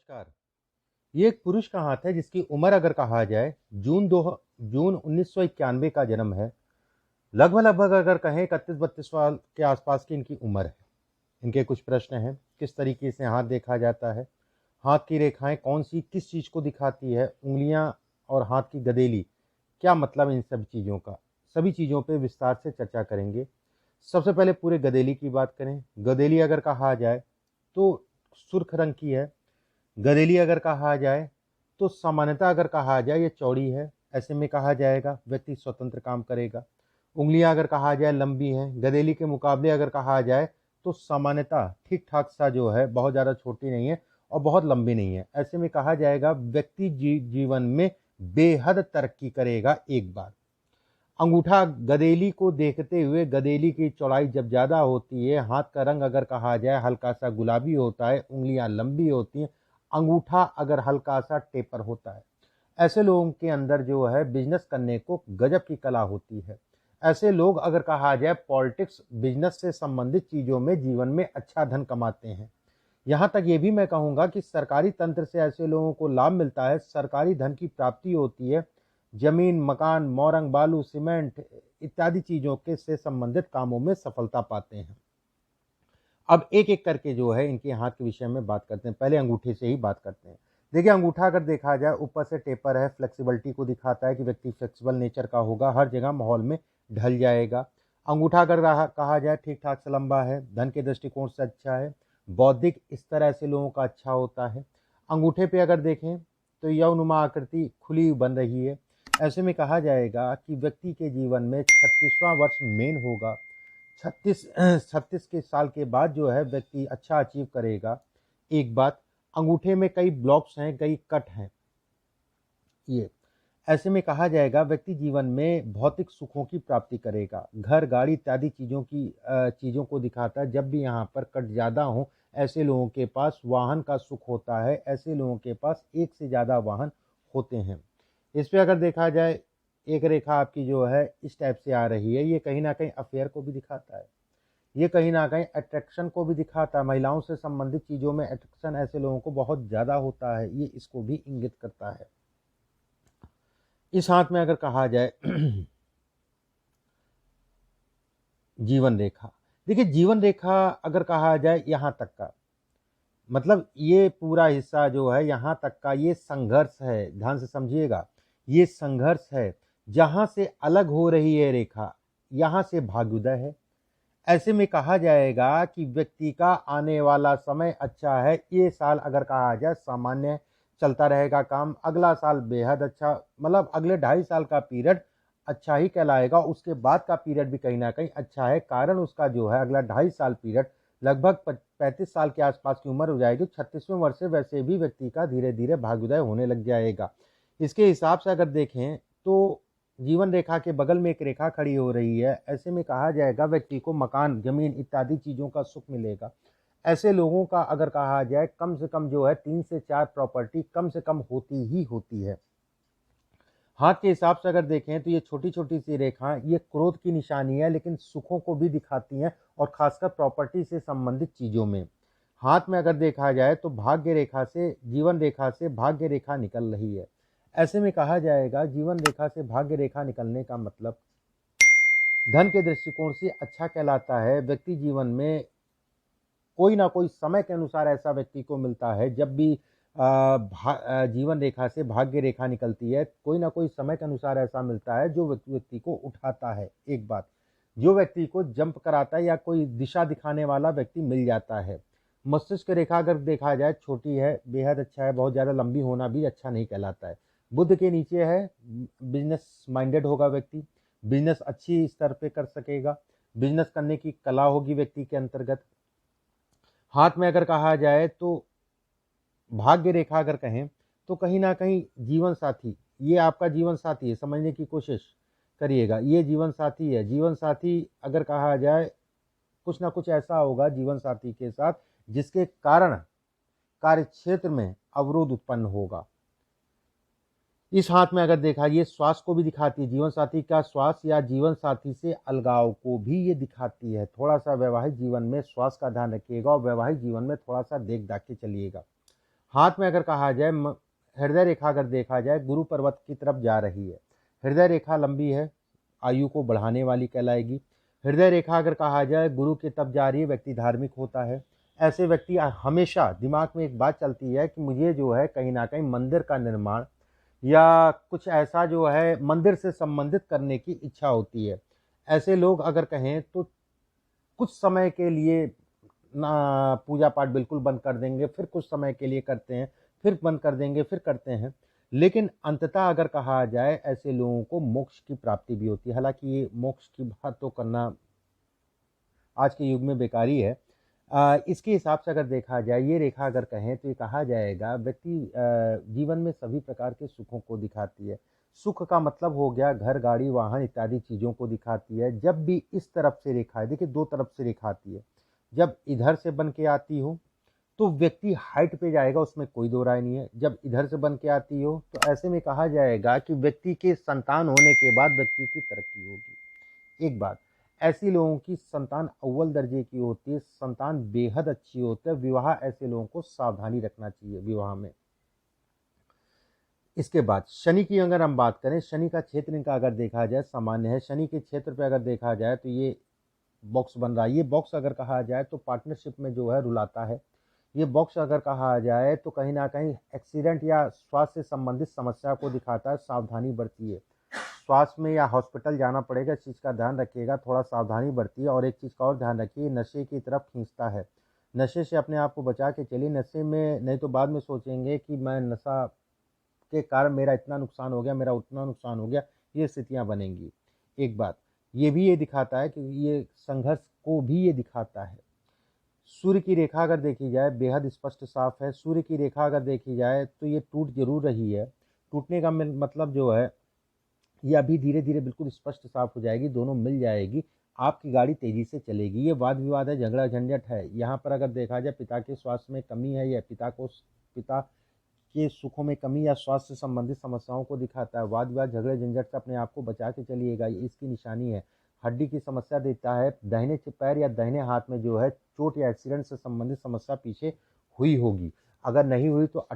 नमस्कार। ये एक पुरुष का हाथ है जिसकी उम्र अगर कहा जाए जून 1991 का जन्म है। लगभग अगर कहें 31-32 साल के आसपास की इनकी उम्र है। इनके कुछ प्रश्न हैं, किस तरीके से हाथ देखा जाता है, हाथ की रेखाएं कौन सी किस चीज़ को दिखाती है, उंगलियां और हाथ की गदेली क्या मतलब इन सब चीज़ों का, सभी चीज़ों पे विस्तार से चर्चा करेंगे। सबसे पहले पूरे गदेली की बात करें। गदेली अगर कहा जाए तो सुर्ख रंग की है। गदेली अगर कहा जाए तो सामान्यतः अगर कहा जाए ये चौड़ी है। ऐसे में कहा जाएगा व्यक्ति स्वतंत्र काम करेगा। उंगलियां अगर कहा जाए लंबी हैं। गदेली के मुकाबले अगर कहा जाए तो सामान्यतः ठीक ठाक सा जो है, बहुत ज़्यादा छोटी नहीं है और बहुत लंबी नहीं है। ऐसे में कहा जाएगा व्यक्ति जीवन में बेहद तरक्की करेगा। एक बार अंगूठा गदेली को देखते हुए गदेली की चौड़ाई जब ज़्यादा होती है, हाथ का रंग अगर कहा जाए हल्का सा गुलाबी होता है, उंगलियां लंबी होती हैं, अंगूठा अगर हल्का सा टेपर होता है, ऐसे लोगों के अंदर जो है बिजनेस करने को गजब की कला होती है। ऐसे लोग अगर कहा जाए पॉलिटिक्स बिजनेस से संबंधित चीज़ों में जीवन में अच्छा धन कमाते हैं। यहाँ तक ये भी मैं कहूँगा कि सरकारी तंत्र से ऐसे लोगों को लाभ मिलता है, सरकारी धन की प्राप्ति होती है। जमीन, मकान, मोरंग, बालू, सीमेंट इत्यादि चीज़ों के से संबंधित कामों में सफलता पाते हैं। अब एक एक करके जो है इनके हाथ के विषय में बात करते हैं। पहले अंगूठे से ही बात करते हैं। देखिए, अंगूठा अगर देखा जाए ऊपर से टेपर है, फ्लेक्सिबिलिटी को दिखाता है कि व्यक्ति फ्लेक्सिबल नेचर का होगा, हर जगह माहौल में ढल जाएगा। अंगूठा अगर कहा जाए ठीक ठाक से लंबा है, धन के दृष्टिकोण से अच्छा है, बौद्धिक स्तर ऐसे लोगों का अच्छा होता है। अंगूठे पे अगर देखें तो यौनुमा आकृति खुली बन रही है। ऐसे में कहा जाएगा कि व्यक्ति के जीवन में 36वां वर्ष मेन होगा। 36 के साल के बाद जो है व्यक्ति अच्छा अचीव करेगा। एक बात, अंगूठे में कई ब्लॉक्स हैं, कई कट हैं। ये ऐसे में कहा जाएगा व्यक्ति जीवन में भौतिक सुखों की प्राप्ति करेगा। घर, गाड़ी इत्यादि चीज़ों को दिखाता है। जब भी यहाँ पर कट ज़्यादा हो, ऐसे लोगों के पास वाहन का सुख होता है। ऐसे लोगों के पास एक से ज़्यादा वाहन होते हैं। इस पे अगर देखा जाए, एक रेखा आपकी जो है इस टाइप से आ रही है, ये कहीं ना कहीं अफेयर को भी दिखाता है। ये कहीं ना कहीं अट्रैक्शन को भी दिखाता है। महिलाओं से संबंधित चीज़ों में अट्रैक्शन ऐसे लोगों को बहुत ज़्यादा होता है, ये इसको भी इंगित करता है। इस हाथ में अगर कहा जाए जीवन रेखा, देखिए जीवन रेखा अगर कहा जाए यहाँ तक का मतलब ये पूरा हिस्सा जो है यहाँ तक का ये संघर्ष है। ध्यान से समझिएगा, ये संघर्ष है। जहाँ से अलग हो रही है रेखा, यहाँ से भाग्योदय है। ऐसे में कहा जाएगा कि व्यक्ति का आने वाला समय अच्छा है। ये साल अगर कहा जाए सामान्य चलता रहेगा काम, अगला साल बेहद अच्छा, मतलब अगले 2.5 साल का पीरियड अच्छा ही कहलाएगा। उसके बाद का पीरियड भी कहीं ना कहीं अच्छा है। कारण उसका जो है अगला 2.5 साल पीरियड लगभग 35 साल के आसपास की उम्र हो जाएगी। 36वें वर्ष से वैसे भी व्यक्ति का धीरे धीरे भाग्योदय होने लग जाएगा। इसके हिसाब से अगर देखें तो जीवन रेखा के बगल में एक रेखा खड़ी हो रही है। ऐसे में कहा जाएगा व्यक्ति को मकान, जमीन इत्यादि चीज़ों का सुख मिलेगा। ऐसे लोगों का अगर कहा जाए कम से कम जो है 3 से 4 प्रॉपर्टी कम से कम होती ही होती है। हाथ के हिसाब से अगर देखें तो ये छोटी छोटी सी रेखाएं ये क्रोध की निशानी है, लेकिन सुखों को भी दिखाती हैं और खासकर प्रॉपर्टी से संबंधित चीज़ों में। हाथ में अगर देखा जाए तो भाग्य रेखा से, जीवन रेखा से भाग्य रेखा निकल रही है। ऐसे में कहा जाएगा जीवन रेखा से भाग्य रेखा निकलने का मतलब धन के दृष्टिकोण से अच्छा कहलाता है। व्यक्ति जीवन में कोई ना कोई समय के अनुसार ऐसा व्यक्ति को मिलता है, जब भी जीवन रेखा से भाग्य रेखा निकलती है, कोई ना कोई समय के अनुसार ऐसा मिलता है जो व्यक्ति को उठाता है। एक बात, जो व्यक्ति को जंप कराता है या कोई दिशा दिखाने वाला व्यक्ति मिल जाता है। मस्तिष्क रेखा अगर देखा जाए छोटी है, बेहद अच्छा है। बहुत ज़्यादा लंबी होना भी अच्छा नहीं कहलाता है। बुद्ध के नीचे है, बिजनेस माइंडेड होगा व्यक्ति, बिजनेस अच्छी स्तर पे कर सकेगा, बिजनेस करने की कला होगी व्यक्ति के अंतर्गत। हाथ में अगर कहा जाए तो भाग्य रेखा अगर कहें तो कहीं ना कहीं जीवन साथी, ये आपका जीवन साथी है, समझने की कोशिश करिएगा। ये जीवन साथी है। जीवन साथी अगर कहा जाए कुछ ना कुछ ऐसा होगा जीवन साथी के साथ जिसके कारण कार्य क्षेत्र में अवरोध उत्पन्न होगा। इस हाथ में अगर देखा, ये स्वास्थ्य को भी दिखाती है। जीवन साथी का स्वास्थ्य या जीवन साथी से अलगाव को भी ये दिखाती है। थोड़ा सा वैवाहिक जीवन में स्वास्थ्य का ध्यान रखिएगा और वैवाहिक जीवन में थोड़ा सा देख दाख के चलिएगा। हाथ में अगर कहा जाए हृदय रेखा अगर देखा जाए गुरु पर्वत की तरफ जा रही है। हृदय रेखा लंबी है, आयु को बढ़ाने वाली कहलाएगी। हृदय रेखा अगर कहा जाए गुरु की तरफ जा रही है, व्यक्ति धार्मिक होता है। ऐसे व्यक्ति हमेशा दिमाग में एक बात चलती है कि मुझे जो है कहीं ना कहीं मंदिर का निर्माण या कुछ ऐसा जो है मंदिर से संबंधित करने की इच्छा होती है। ऐसे लोग अगर कहें तो कुछ समय के लिए ना पूजा पाठ बिल्कुल बंद कर देंगे, फिर कुछ समय के लिए करते हैं, फिर बंद कर देंगे, फिर करते हैं। लेकिन अंततः अगर कहा जाए ऐसे लोगों को मोक्ष की प्राप्ति भी होती है। हालांकि ये मोक्ष की बात तो करना आज के युग में बेकारी है। इसके हिसाब से अगर देखा जाए ये रेखा अगर कहें तो ये कहा जाएगा व्यक्ति जीवन में सभी प्रकार के सुखों को दिखाती है। सुख का मतलब हो गया घर, गाड़ी, वाहन इत्यादि चीज़ों को दिखाती है। जब भी इस तरफ से रेखा है, देखिए दो तरफ से रेखा आती है, जब इधर से बन के आती हो तो व्यक्ति हाइट पे जाएगा, उसमें कोई दो राय नहीं है। जब इधर से बन के आती हो तो ऐसे में कहा जाएगा कि व्यक्ति के संतान होने के बाद व्यक्ति की तरक्की होगी। एक बात, ऐसी लोगों की संतान अव्वल दर्जे की होती है, संतान बेहद अच्छी होती है। विवाह ऐसे लोगों को सावधानी रखना चाहिए विवाह में। इसके बाद शनि की अगर हम बात करें, शनि का क्षेत्र इनका अगर देखा जाए सामान्य है। शनि के क्षेत्र पे अगर देखा जाए तो ये बॉक्स बन रहा है। ये बॉक्स अगर कहा जाए तो पार्टनरशिप में जो है रुलाता है। ये बॉक्स अगर कहा जाए तो कहीं ना कहीं एक्सीडेंट या स्वास्थ्य से संबंधित समस्या को दिखाता है। सावधानी बरतिए, स्वास्थ्य में या हॉस्पिटल जाना पड़ेगा, इस चीज़ का ध्यान रखिएगा, थोड़ा सावधानी बरतिए। और एक चीज़ का और ध्यान रखिए, नशे की तरफ खींचता है। नशे से अपने आप को बचा के चलिए। नशे में नहीं तो बाद में सोचेंगे कि मैं नशा के कारण मेरा इतना नुकसान हो गया, मेरा उतना नुकसान हो गया, ये स्थितियाँ बनेंगी। एक बात ये भी ये दिखाता है कि ये संघर्ष को भी ये दिखाता है। सूर्य की रेखा अगर देखी जाए बेहद स्पष्ट साफ है। सूर्य की रेखा अगर देखी जाए तो ये टूट जरूर रही है। टूटने का मतलब जो है ये अभी धीरे धीरे बिल्कुल स्पष्ट साफ हो जाएगी, दोनों मिल जाएगी, आपकी गाड़ी तेजी से चलेगी। ये वाद विवाद है, झगड़ा झंझट है। यहाँ पर अगर देखा जाए पिता के स्वास्थ्य में कमी है या पिता के सुखों में कमी या स्वास्थ्य से संबंधित समस्याओं को दिखाता है। वाद विवाद, झगड़े झंझट से अपने आप को बचा के चलिएगा, ये इसकी निशानी है। हड्डी की समस्या देता है। दाहिने पैर या दाहिने हाथ में जो है चोट या एक्सीडेंट से संबंधित समस्या पीछे हुई होगी। अगर नहीं हुई तो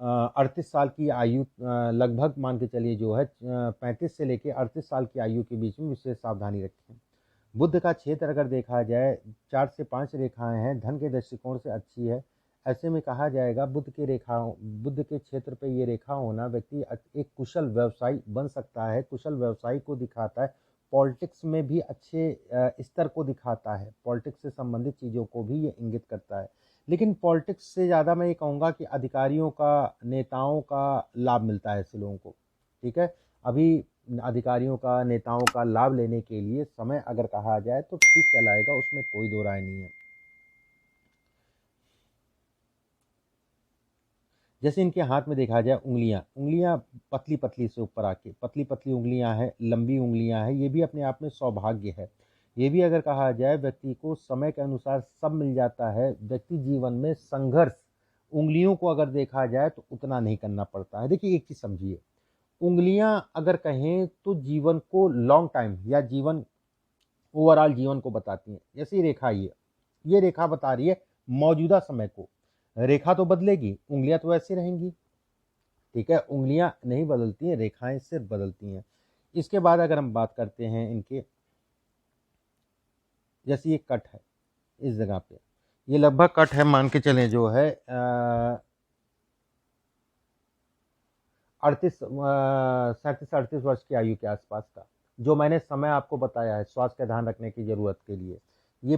38 साल की आयु लगभग मान के चलिए जो है 35 से लेकर 38 साल की आयु के बीच में विशेष सावधानी रखें। बुध का क्षेत्र अगर देखा जाए 4 से 5 रेखाएं हैं, धन के दृष्टिकोण से अच्छी है। ऐसे में कहा जाएगा बुध के क्षेत्र पे ये रेखा होना व्यक्ति एक कुशल व्यवसायी बन सकता है। कुशल व्यवसायी को दिखाता है। पॉलिटिक्स में भी अच्छे स्तर को दिखाता है। पॉलिटिक्स से संबंधित चीज़ों को भी ये इंगित करता है। लेकिन पॉलिटिक्स से ज़्यादा मैं ये कहूँगा कि अधिकारियों का, नेताओं का लाभ मिलता है ऐसे लोगों को। ठीक है, अभी अधिकारियों का, नेताओं का लाभ लेने के लिए समय अगर कहा जाए तो ठीक कहलाएगा, उसमें कोई दो राय नहीं है। जैसे इनके हाथ में देखा जाए उंगलियां पतली पतली से ऊपर आके पतली पतली उंगलियां हैं, लंबी उंगलियां हैं, ये भी अपने आप में सौभाग्य है। ये भी अगर कहा जाए व्यक्ति को समय के अनुसार सब मिल जाता है। व्यक्ति जीवन में संघर्ष उंगलियों को अगर देखा जाए तो उतना नहीं करना पड़ता है। देखिए एक चीज समझिए, उंगलियां अगर कहें तो जीवन को लॉन्ग टाइम या जीवन ओवरऑल जीवन को बताती हैं। जैसे ये रेखा बता रही है मौजूदा समय को। रेखा तो बदलेगी, उंगलियां तो ऐसी रहेंगी। ठीक है, उंगलियां नहीं बदलती हैं, रेखाएं सिर्फ बदलती हैं। इसके बाद अगर हम बात करते हैं इनके, जैसे ये कट है इस जगह पे, ये लगभग कट है मान के चलें जो है 37-38 वर्ष की आयु के आसपास का, जो मैंने समय आपको बताया है स्वास्थ्य का ध्यान रखने की जरूरत के लिए, ये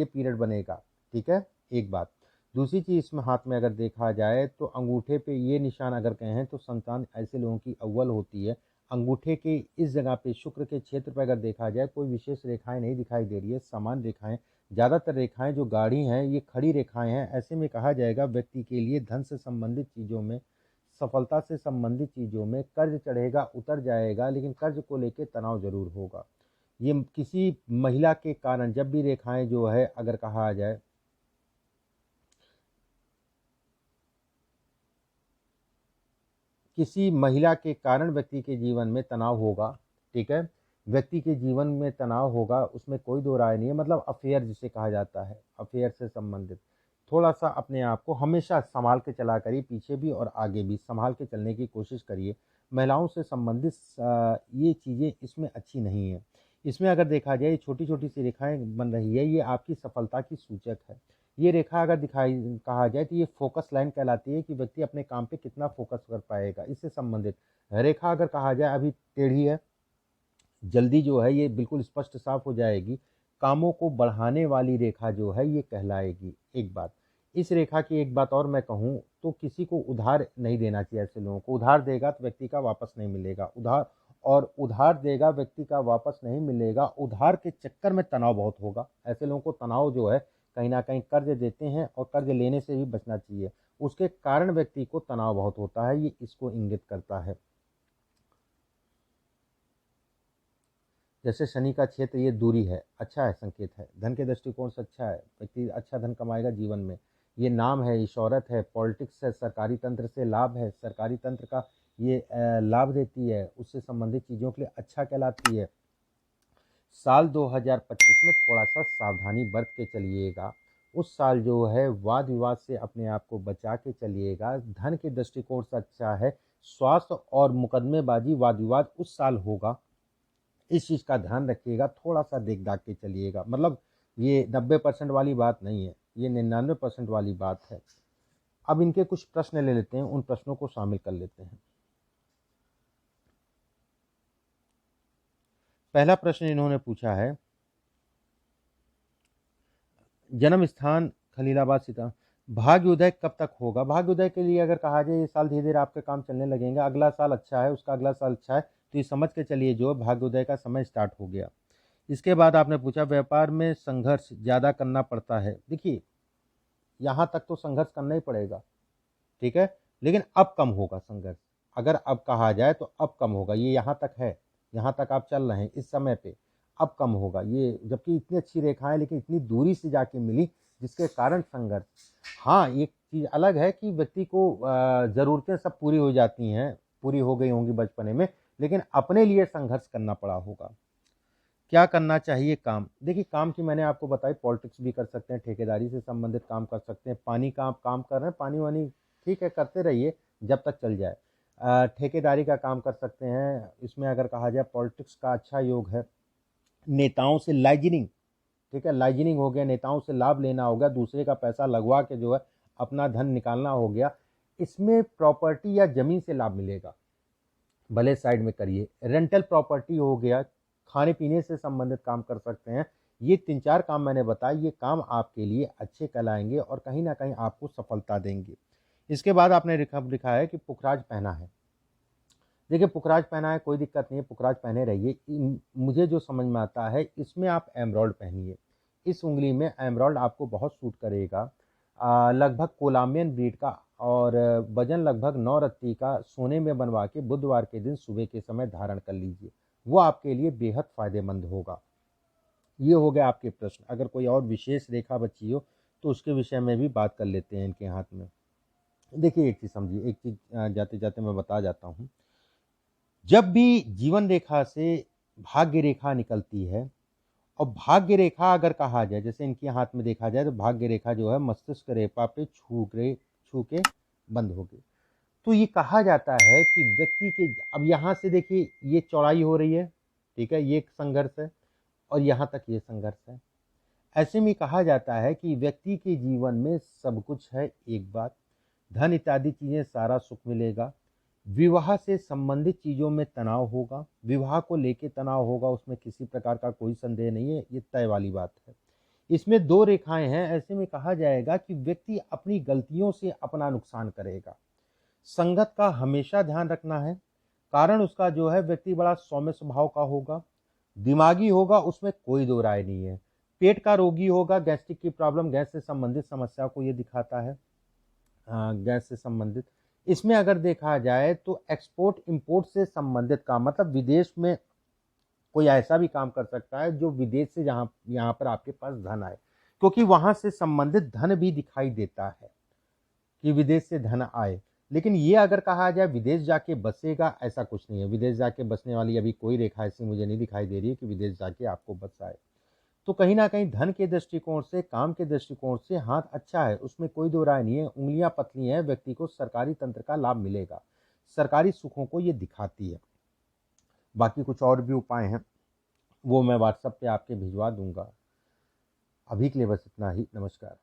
पीरियड बनेगा। ठीक है, एक बात। दूसरी चीज इसमें हाथ में अगर देखा जाए तो अंगूठे पे ये निशान अगर कहें तो संतान ऐसे लोगों की अव्वल होती है। अंगूठे के इस जगह पे शुक्र के क्षेत्र पर अगर देखा जाए कोई विशेष रेखाएं नहीं दिखाई दे रही है, समान रेखाएं, ज़्यादातर रेखाएं जो गाढ़ी हैं ये खड़ी रेखाएं हैं। ऐसे में कहा जाएगा व्यक्ति के लिए धन से संबंधित चीज़ों में, सफलता से संबंधित चीज़ों में कर्ज चढ़ेगा उतर जाएगा, लेकिन कर्ज को लेकर तनाव जरूर होगा। ये किसी महिला के कारण जब भी रेखाएं जो है अगर कहा जाए किसी महिला के कारण व्यक्ति के जीवन में तनाव होगा। ठीक है, व्यक्ति के जीवन में तनाव होगा, उसमें कोई दो राय नहीं है। मतलब अफेयर जिसे कहा जाता है, अफेयर से संबंधित। थोड़ा सा अपने आप को हमेशा संभाल के चला करिए, पीछे भी और आगे भी संभाल के चलने की कोशिश करिए। महिलाओं से संबंधित ये चीज़ें इसमें अच्छी नहीं है। इसमें अगर देखा जाए छोटी छोटी सी रेखाएं बन रही है, ये आपकी सफलता की सूचक है। ये रेखा अगर दिखाई कहा जाए तो ये फोकस लाइन कहलाती है कि व्यक्ति अपने काम पे कितना फोकस कर पाएगा, इससे संबंधित रेखा अगर कहा जाए अभी टेढ़ी है, जल्दी जो है ये बिल्कुल स्पष्ट साफ हो जाएगी। कामों को बढ़ाने वाली रेखा जो है ये कहलाएगी। एक बात, इस रेखा की एक बात और मैं कहूँ तो किसी को उधार नहीं देना चाहिए। ऐसे लोगों को उधार देगा तो व्यक्ति का वापस नहीं मिलेगा, उधार देगा व्यक्ति का वापस नहीं मिलेगा। उधार के चक्कर में तनाव बहुत होगा। ऐसे लोगों को तनाव जो है कहीं ना कहीं कर्ज देते हैं और कर्ज लेने से भी बचना चाहिए, उसके कारण व्यक्ति को तनाव बहुत होता है, ये इसको इंगित करता है। जैसे शनि का क्षेत्र ये दूरी है, अच्छा है, संकेत है, धन के दृष्टिकोण से अच्छा है, व्यक्ति अच्छा धन कमाएगा जीवन में। ये नाम है, ये शौहरत है, पॉलिटिक्स है, सरकारी तंत्र से लाभ है, सरकारी तंत्र का ये लाभ देती है, उससे संबंधित चीज़ों के लिए अच्छा कहलाती है। साल 2025 में थोड़ा सा सावधानी बरत के चलिएगा। उस साल जो है वाद विवाद से अपने आप को बचा के चलिएगा। धन के दृष्टिकोण से अच्छा है। स्वास्थ्य और मुकदमेबाजी वाद विवाद उस साल होगा, इस चीज़ का ध्यान रखिएगा, थोड़ा सा देख दाख के चलिएगा। मतलब ये 90% वाली बात नहीं है, ये 99% वाली बात है। अब इनके कुछ प्रश्न ले लेते हैं, उन प्रश्नों को शामिल कर लेते हैं। पहला प्रश्न इन्होंने पूछा है, जन्म स्थान खलीलाबाद सीता, भाग्योदय कब तक होगा? भाग्योदय के लिए अगर कहा जाए ये साल धीरे धीरे आपके काम चलने लगेंगे, अगला साल अच्छा है, उसका अगला साल अच्छा है, तो ये समझ के चलिए जो भाग्योदय का समय स्टार्ट हो गया। इसके बाद आपने पूछा व्यापार में संघर्ष ज़्यादा करना पड़ता है। देखिए यहाँ तक तो संघर्ष करना ही पड़ेगा, ठीक है, लेकिन अब कम होगा संघर्ष। अगर अब कहा जाए तो अब कम होगा। ये यहाँ तक है, यहाँ तक आप चल रहे हैं इस समय पे, अब कम होगा ये, जबकि इतनी अच्छी रेखाएं लेकिन इतनी दूरी से जाके मिली जिसके कारण संघर्ष। हाँ, एक चीज़ अलग है कि व्यक्ति को ज़रूरतें सब पूरी हो जाती हैं, पूरी हो गई होंगी बचपने में, लेकिन अपने लिए संघर्ष करना पड़ा होगा। क्या करना चाहिए काम? देखिए काम की मैंने आपको बताई, पॉलिटिक्स भी कर सकते हैं, ठेकेदारी से संबंधित काम कर सकते हैं, पानी का आप काम कर रहे हैं, पानी वानी ठीक है करते रहिए जब तक चल जाए। ठेकेदारी का काम कर सकते हैं, इसमें अगर कहा जाए पॉलिटिक्स का अच्छा योग है। नेताओं से लाइजनिंग, ठीक है, लाइजनिंग हो गया, नेताओं से लाभ लेना हो गया, दूसरे का पैसा लगवा के जो है अपना धन निकालना हो गया। इसमें प्रॉपर्टी या ज़मीन से लाभ मिलेगा, भले साइड में करिए। रेंटल प्रॉपर्टी हो गया, खाने पीने से संबंधित काम कर सकते हैं। ये 3-4 काम मैंने बताए, ये काम आपके लिए अच्छे कहलाएंगे और कहीं ना कहीं आपको सफलता देंगे। इसके बाद आपने लिखा है कि पुखराज पहना है। देखिए पुखराज पहना है, कोई दिक्कत नहीं है, पुखराज पहने रहिए। मुझे जो समझ में आता है इसमें आप एमराल्ड पहनिए, इस उंगली में एमराल्ड आपको बहुत सूट करेगा। लगभग कोलामियन ब्रीड का और वजन लगभग 9 रत्ती का सोने में बनवा के बुधवार के दिन सुबह के समय धारण कर लीजिए, वो आपके लिए बेहद फायदेमंद होगा। ये हो गया आपके प्रश्न। अगर कोई और विशेष रेखा बची हो तो उसके विषय में भी बात कर लेते हैं इनके हाथ में। देखिए एक चीज़ समझिए, एक चीज़ जाते जाते मैं बता जाता हूँ। जब भी जीवन रेखा से भाग्य रेखा निकलती है, और भाग्य रेखा अगर कहा जाए, जैसे इनके हाथ में देखा जाए तो भाग्य रेखा जो है मस्तिष्क रेखा पे छू के बंद हो गई, तो ये कहा जाता है कि व्यक्ति के, अब यहाँ से देखिए ये चौड़ाई हो रही है, ठीक है, ये एक संघर्ष है और यहाँ तक ये संघर्ष है। ऐसे में कहा जाता है कि व्यक्ति के जीवन में सब कुछ है, एक बात धन इत्यादि चीज़ें सारा सुख मिलेगा। विवाह से संबंधित चीज़ों में तनाव होगा, विवाह को लेके तनाव होगा, उसमें किसी प्रकार का कोई संदेह नहीं है, ये तय वाली बात है। इसमें 2 रेखाएं हैं, ऐसे में कहा जाएगा कि व्यक्ति अपनी गलतियों से अपना नुकसान करेगा। संगत का हमेशा ध्यान रखना है, कारण उसका जो है व्यक्ति बड़ा सौम्य स्वभाव का होगा, दिमागी होगा, उसमें कोई दो राय नहीं है। पेट का रोगी होगा, गैस्ट्रिक की प्रॉब्लम, गैस से संबंधित समस्या को ये दिखाता है, गैस से संबंधित। इसमें अगर देखा जाए तो एक्सपोर्ट इंपोर्ट से संबंधित काम, मतलब विदेश में कोई ऐसा भी काम कर सकता है जो विदेश से यहाँ पर आपके पास धन आए, क्योंकि वहाँ से संबंधित धन भी दिखाई देता है कि विदेश से धन आए। लेकिन ये अगर कहा जाए विदेश जाके बसेगा, ऐसा कुछ नहीं है। विदेश जाके बसने वाली अभी कोई रेखा ऐसी मुझे नहीं दिखाई दे रही है कि विदेश जाके आपको बस आए। तो कहीं ना कहीं धन के दृष्टिकोण से, काम के दृष्टिकोण से हाथ अच्छा है, उसमें कोई दो राय नहीं है। उंगलियां पतली हैं, व्यक्ति को सरकारी तंत्र का लाभ मिलेगा, सरकारी सुखों को ये दिखाती है। बाकी कुछ और भी उपाय हैं, वो मैं व्हाट्सएप पे आपके भिजवा दूंगा। अभी के लिए बस इतना ही। नमस्कार।